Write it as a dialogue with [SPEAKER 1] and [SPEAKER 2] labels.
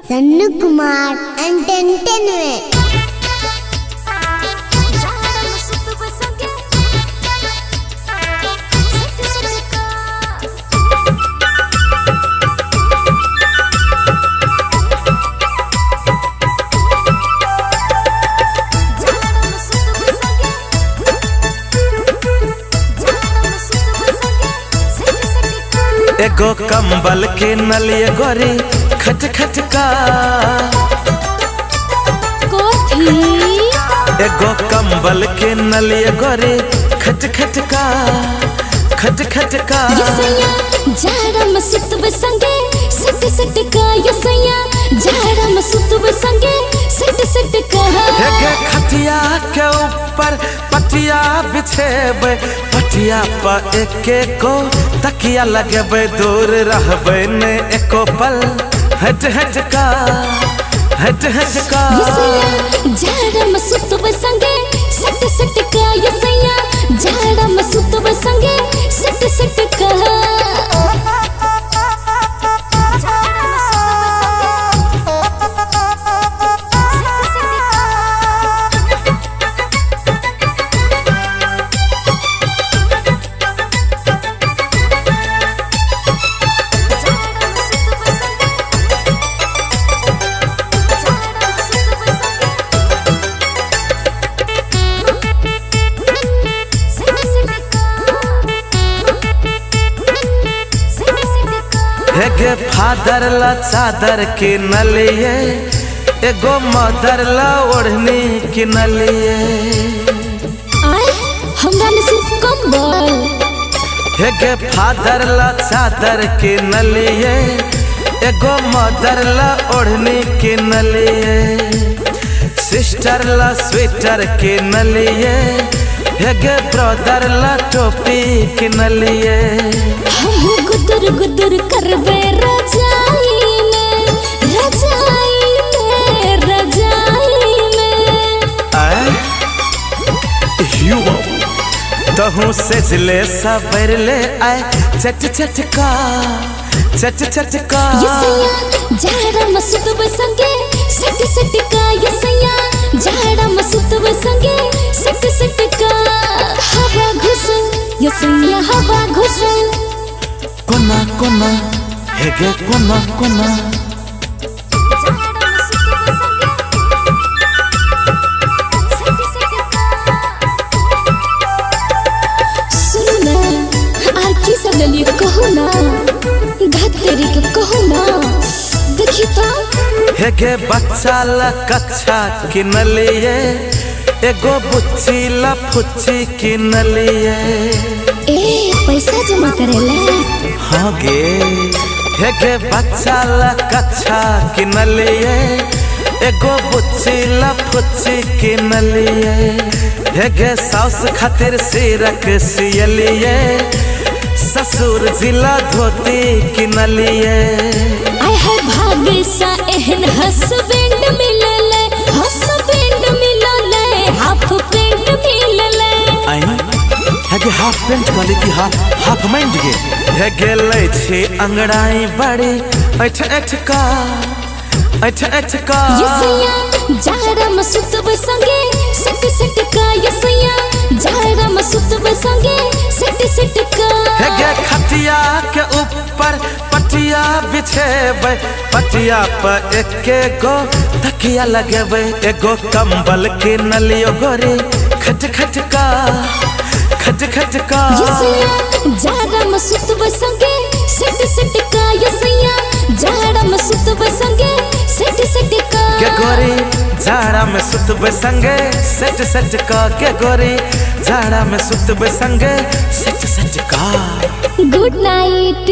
[SPEAKER 1] Sannu Kumar entertainment.
[SPEAKER 2] एगो कंबल के नलिए गोरी खच खच का एगो कंबल के नलिए गोरी खच खच का खच खच का
[SPEAKER 3] जाड़ा में सुतब संगे सट सट का यसैया जाड़ा में सुतब संगे सट सट का
[SPEAKER 2] एगे खटिया के ऊपर पटिया बिछेबे पटिया पर एके को तकिया लगेबे दूर रहबे ने एको पल हट हट का हट हट का
[SPEAKER 3] जाड़ा में सुतब संगे सट सट का यसैया जाड़ा में सुतब संगे सट सट का
[SPEAKER 2] एगे फादर ला चादर की नलिए एगो मदर ला ओढ़नी की नलिए
[SPEAKER 3] हमरा ने सिर्फ कंबल
[SPEAKER 2] एगे फादर ला चादर की नलिए एगो मदर ला ओढ़नी की नलिए सिस्टर ला स्वेटर की नलिए एगे ब्रदर ला टोपी की नलिए
[SPEAKER 3] हम गुदर गुदर करबे रजाई में रजाई में रजाई में
[SPEAKER 2] तहु से जले सबर ले आए चट चट का चट चट का
[SPEAKER 3] जाड़ा में सुतब संगे सट सट का यसैया जाड़ा में सुतब संगे सट सट का हवा घुसल यसैया हवा घुसल
[SPEAKER 2] कोना कोना हेगे कोना कोना
[SPEAKER 3] कहो ना धत्तेरी के कहो ना देखी तो
[SPEAKER 2] हेगे बच्चा ला कच्चा की नलिए एगो बुच्ची ला फुच्ची की नलिए
[SPEAKER 3] ए पैसा जमा करेला
[SPEAKER 2] हाँ गे हेगे बच्चा ला कच्चा की नलिए एगो बुच्ची ला फुच्ची की नलिए हेगे साउस खातिर सिरक सियलिए ससुर जिला धोती की नलिए
[SPEAKER 3] आय है भाग्य सा एहन हस्बैंड मिलले हस्बैंड मिलले हाफ पैंट मिलले
[SPEAKER 2] आई हेगे हाफ पैंट वाली की हाफ माइंड गे हेगे ले छे अंगड़ाई बड़ी ऐठ ऐठ का ऐठ ऐठ का
[SPEAKER 3] यसैया जाड़ा में सुतब संगे सट सट का यसैया जाड़ा में सुतब संगे सट सट का
[SPEAKER 2] हेगे खटिया के ऊपर पटिया बिछेबे पटिया पर एके गो तकिया लगेबे एगो कंबल के नलियो गोरी खच खच का खच खच का
[SPEAKER 3] यसैया जाड़ा में सुतब संगे सट सट का यसैया जाड़ा में सुतब संगे सट सट का
[SPEAKER 2] के गोरी जाड़ा में सुतब संगे सच सच का के गोरी जाड़ा में सुतब संगे सच सच का
[SPEAKER 3] गुड नाइट